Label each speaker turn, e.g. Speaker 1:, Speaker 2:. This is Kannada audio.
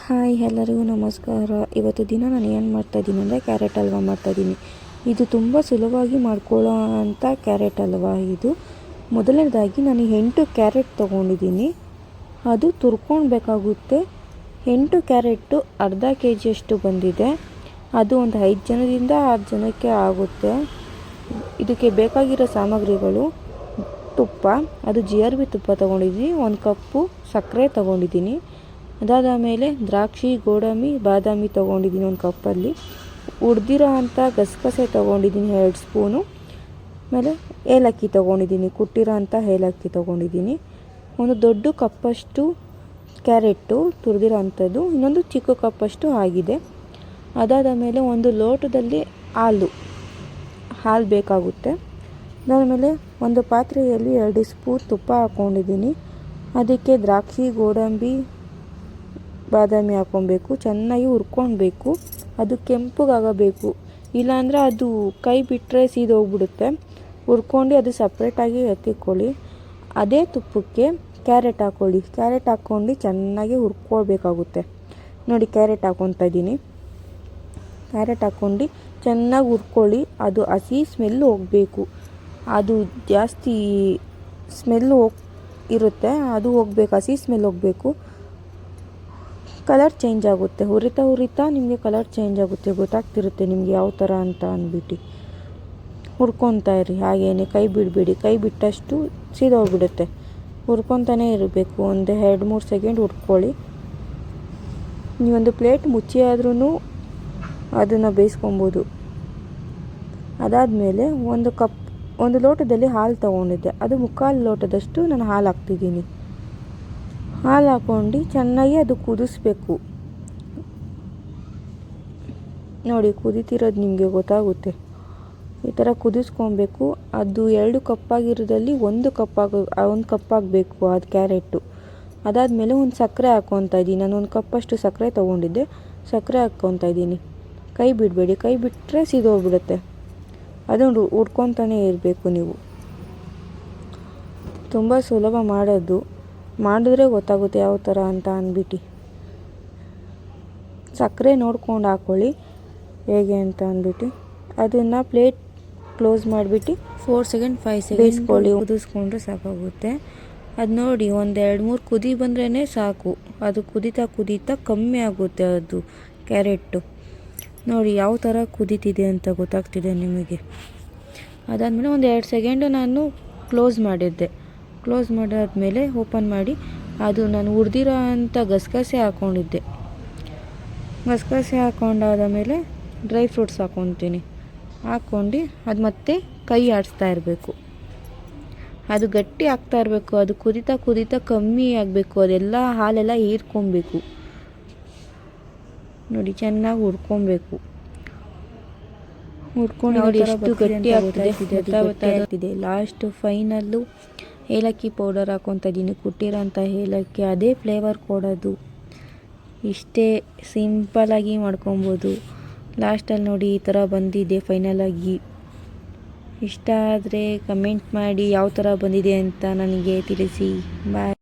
Speaker 1: ಹಾಯ್ ಎಲ್ಲರಿಗೂ ನಮಸ್ಕಾರ. ಇವತ್ತು ದಿನ ನಾನು ಏನು ಮಾಡ್ತಾಯಿದ್ದೀನಿ ಅಂದರೆ ಕ್ಯಾರೆಟ್ ಹಲ್ವಾ ಮಾಡ್ತಾಯಿದ್ದೀನಿ. ಇದು ತುಂಬ ಸುಲಭವಾಗಿ ಮಾಡ್ಕೊಳ್ಳೋ ಅಂಥ ಕ್ಯಾರೆಟ್ ಹಲ್ವಾ ಇದು. ಮೊದಲನೇದಾಗಿ ನಾನು 8 ಕ್ಯಾರೆಟ್ ತೊಗೊಂಡಿದ್ದೀನಿ. ಅದು ತುರ್ಕೊಳ್ಬೇಕಾಗುತ್ತೆ. 8 ಕ್ಯಾರೆಟು ಅರ್ಧ ಕೆ.ಜಿಯಷ್ಟು ಬಂದಿದೆ. ಅದು ಒಂದು 5 ಜನದಿಂದ 6 ಜನಕ್ಕೆ ಆಗುತ್ತೆ. ಇದಕ್ಕೆ ಬೇಕಾಗಿರೋ ಸಾಮಗ್ರಿಗಳು: ತುಪ್ಪ, ಅದು GRB ತುಪ್ಪ ತೊಗೊಂಡಿದ್ದೀನಿ. 1 ಕಪ್ಪು ಸಕ್ಕರೆ ತೊಗೊಂಡಿದ್ದೀನಿ. ಅದಾದ ಮೇಲೆ ದ್ರಾಕ್ಷಿ, ಗೋಡಂಬಿ, ಬಾದಾಮಿ ತೊಗೊಂಡಿದ್ದೀನಿ 1 ಕಪ್ಪಲ್ಲಿ. ಹುರಿದಿರೋ ಅಂಥ ಗಸಗಸೆ ತೊಗೊಂಡಿದ್ದೀನಿ 2 ಸ್ಪೂನು. ಆಮೇಲೆ ಏಲಕ್ಕಿ ತೊಗೊಂಡಿದ್ದೀನಿ, ಕುಟ್ಟಿರೋ ಅಂಥ ಏಲಕ್ಕಿ ತೊಗೊಂಡಿದ್ದೀನಿ. ಒಂದು ದೊಡ್ಡ ಕಪ್ಪಷ್ಟು ಕ್ಯಾರೆಟು ತುರಿದಿರೋ ಅಂಥದ್ದು, ಇನ್ನೊಂದು ಚಿಕ್ಕ ಕಪ್ಪಷ್ಟು ಆಗಿದೆ. ಅದಾದ ಮೇಲೆ ಒಂದು ಲೋಟದಲ್ಲಿ ಹಾಲು ಬೇಕಾಗುತ್ತೆ. ಅದಾದಮೇಲೆ ಒಂದು ಪಾತ್ರೆಯಲ್ಲಿ 2 ಸ್ಪೂನ್ ತುಪ್ಪ ಹಾಕ್ಕೊಂಡಿದ್ದೀನಿ. ಅದಕ್ಕೆ ದ್ರಾಕ್ಷಿ, ಗೋಡಂಬಿ, ಬಾದಾಮಿ ಹಾಕ್ಕೊಬೇಕು. ಚೆನ್ನಾಗಿ ಹುರ್ಕೊಳ್ಬೇಕು. ಅದು ಕೆಂಪಗಾಗಬೇಕು, ಇಲ್ಲಾಂದರೆ ಅದು ಕೈ ಬಿಟ್ಟರೆ ಸೀದೋಗ್ಬಿಡುತ್ತೆ. ಹುರ್ಕೊಂಡು ಅದು ಸಪ್ರೇಟಾಗಿ ಎತ್ತಿಕೊಳ್ಳಿ. ಅದೇ ತುಪ್ಪಕ್ಕೆ ಕ್ಯಾರೆಟ್ ಹಾಕ್ಕೊಳ್ಳಿ. ಕ್ಯಾರೆಟ್ ಹಾಕ್ಕೊಂಡು ಚೆನ್ನಾಗಿ ಹುರ್ಕೊಳ್ಬೇಕಾಗುತ್ತೆ. ನೋಡಿ, ಕ್ಯಾರೆಟ್ ಹಾಕ್ಕೊತಾ ಇದ್ದೀನಿ. ಕ್ಯಾರೆಟ್ ಹಾಕ್ಕೊಂಡು ಚೆನ್ನಾಗಿ ಹುರ್ಕೊಳ್ಳಿ. ಅದು ಹಸಿ ಸ್ಮೆಲ್ಲು ಹೋಗಬೇಕು. ಅದು ಜಾಸ್ತಿ ಸ್ಮೆಲ್ಲು ಇರುತ್ತೆ, ಅದು ಹೋಗ್ಬೇಕು, ಹಸಿ ಸ್ಮೆಲ್ ಹೋಗಬೇಕು. ಕಲರ್ ಚೇಂಜ್ ಆಗುತ್ತೆ. ಹುರಿತಾ ನಿಮಗೆ ಕಲರ್ ಚೇಂಜ್ ಆಗುತ್ತೆ, ಗೊತ್ತಾಗ್ತಿರುತ್ತೆ ನಿಮಗೆ ಯಾವ ಥರ ಅಂತ ಅಂದ್ಬಿಟ್ಟು. ಹುರ್ಕೊತಾ ಇರಿ ಹಾಗೇನೆ, ಕೈ ಬಿಡಬೇಡಿ. ಕೈ ಬಿಟ್ಟಷ್ಟು ಸೀದೋಗ್ಬಿಡುತ್ತೆ. ಹುರ್ಕೊತಾನೇ ಇರಬೇಕು. ಒಂದು 2-3 ಸೆಕೆಂಡ್ ಹುರ್ಕೊಳ್ಳಿ. ನೀವೊಂದು ಪ್ಲೇಟ್ ಮುಚ್ಚಿ ಆದ್ರೂ ಅದನ್ನು ಬೇಯಿಸ್ಕೊಬೋದು. ಅದಾದಮೇಲೆ ಒಂದು ಲೋಟದಲ್ಲಿ ಹಾಲು ತೊಗೊಂಡಿದ್ದೆ. ಅದು 3/4 ಲೋಟದಷ್ಟು ನಾನು ಹಾಲು ಹಾಕ್ತಿದ್ದೀನಿ. ಹಾಲು ಹಾಕ್ಕೊಂಡು ಚೆನ್ನಾಗಿ ಅದು ಕುದಿಸ್ಬೇಕು. ನೋಡಿ, ಕುದೀತಿರೋದು ನಿಮಗೆ ಗೊತ್ತಾಗುತ್ತೆ. ಈ ಥರ ಕುದಿಸ್ಕೊಬೇಕು. ಅದು 2 ಕಪ್ಪಾಗಿರೋದಲ್ಲಿ 1 ಕಪ್ ಆಗಬೇಕು ಅದು ಕ್ಯಾರೆಟು. ಅದಾದಮೇಲೆ ಒಂದು ಸಕ್ಕರೆ ಹಾಕ್ಕೊತಾ ಇದ್ದೀನಿ. ನಾನು 1 ಕಪ್ಪಷ್ಟು ಸಕ್ಕರೆ ತೊಗೊಂಡಿದ್ದೆ. ಸಕ್ಕರೆ ಹಾಕ್ಕೊತಾ ಇದ್ದೀನಿ. ಕೈ ಬಿಡಬೇಡಿ. ಕೈ ಬಿಟ್ಟರೆ ಸೀದೋಗ್ಬಿಡುತ್ತೆ. ಅದನ್ನು ಹುರ್ಕೊತಾನೇ ಇರಬೇಕು ನೀವು. ತುಂಬ ಸುಲಭ ಮಾಡೋದು. ಮಾಡಿದ್ರೆ ಗೊತ್ತಾಗುತ್ತೆ ಯಾವ ಥರ ಅಂತ ಅಂದ್ಬಿಟ್ಟು. ಸಕ್ಕರೆ ನೋಡ್ಕೊಂಡು ಹಾಕ್ಕೊಳ್ಳಿ ಹೇಗೆ ಅಂತ ಅಂದ್ಬಿಟ್ಟು. ಅದನ್ನು ಪ್ಲೇಟ್ ಕ್ಲೋಸ್ ಮಾಡಿಬಿಟ್ಟು 4 ಸೆಕೆಂಡ್ 5 ಸೆಕೆಂಡ್ ಬೇಯಿಸ್ಕೊಳ್ಳಿ. ಕುದಿಸ್ಕೊಂಡ್ರೆ ಸಾಕಾಗುತ್ತೆ. ಅದು ನೋಡಿ, ಒಂದು 2-3 ಕುದಿ ಬಂದ್ರೇ ಸಾಕು. ಅದು ಕುದೀತಾ ಕಮ್ಮಿ ಆಗುತ್ತೆ ಅದು ಕ್ಯಾರೆಟು. ನೋಡಿ ಯಾವ ಥರ ಕುದೀತಿದೆ ಅಂತ ಗೊತ್ತಾಗ್ತಿದೆ ನಿಮಗೆ. ಅದಾದಮೇಲೆ ಒಂದು 2 ಸೆಕೆಂಡು ನಾನು ಕ್ಲೋಸ್ ಮಾಡಿದ್ದೆ. ಕ್ಲೋಸ್ ಮಾಡಾದ್ಮೇಲೆ ಓಪನ್ ಮಾಡಿ ಅದು ನಾನು ಹುರಿದಿರೋ ಅಂಥ ಗಸಗಸೆ ಹಾಕ್ಕೊಂಡಿದ್ದೆ. ಗಸಗಸೆ ಹಾಕ್ಕೊಂಡಾದ ಮೇಲೆ ಡ್ರೈ ಫ್ರೂಟ್ಸ್ ಹಾಕ್ಕೊತೀನಿ. ಹಾಕ್ಕೊಂಡು ಅದು ಮತ್ತೆ ಕೈ ಆಡಿಸ್ತಾ ಇರಬೇಕು. ಅದು ಗಟ್ಟಿ ಆಗ್ತಾ ಇರಬೇಕು. ಅದು ಕುದೀತಾ ಕಮ್ಮಿ ಆಗಬೇಕು. ಅದೆಲ್ಲ ಹಾಲೆಲ್ಲ ಹೀರ್ಕೊಬೇಕು. ನೋಡಿ, ಚೆನ್ನಾಗಿ ಹುರ್ಕೊಬೇಕು. ಹುರ್ಕೊಂಡು ನೋಡಿ ಎಷ್ಟು ಗಟ್ಟಿ ಆಗ್ತಿದೆ. ಲಾಸ್ಟ್ ಫೈನಲ್ಲು ಏಲಕ್ಕಿ ಪೌಡರ್ ಹಾಕ್ಕೊತಾ ಇದ್ದೀನಿ. ಕುಟ್ಟಿರೋಂಥ ಏಲಕ್ಕಿ, ಅದೇ ಫ್ಲೇವರ್ ಕೊಡೋದು. ಇಷ್ಟೇ ಸಿಂಪಲಾಗಿ ಮಾಡ್ಕೊಬೋದು. ಲಾಸ್ಟಲ್ಲಿ ನೋಡಿ ಈ ಥರ ಬಂದಿದೆ ಫೈನಲಾಗಿ. ಇಷ್ಟ ಆದರೆ ಕಮೆಂಟ್ ಮಾಡಿ ಯಾವ ಥರ ಬಂದಿದೆ ಅಂತ ನನಗೆ ತಿಳಿಸಿ. ಬಾಯ್.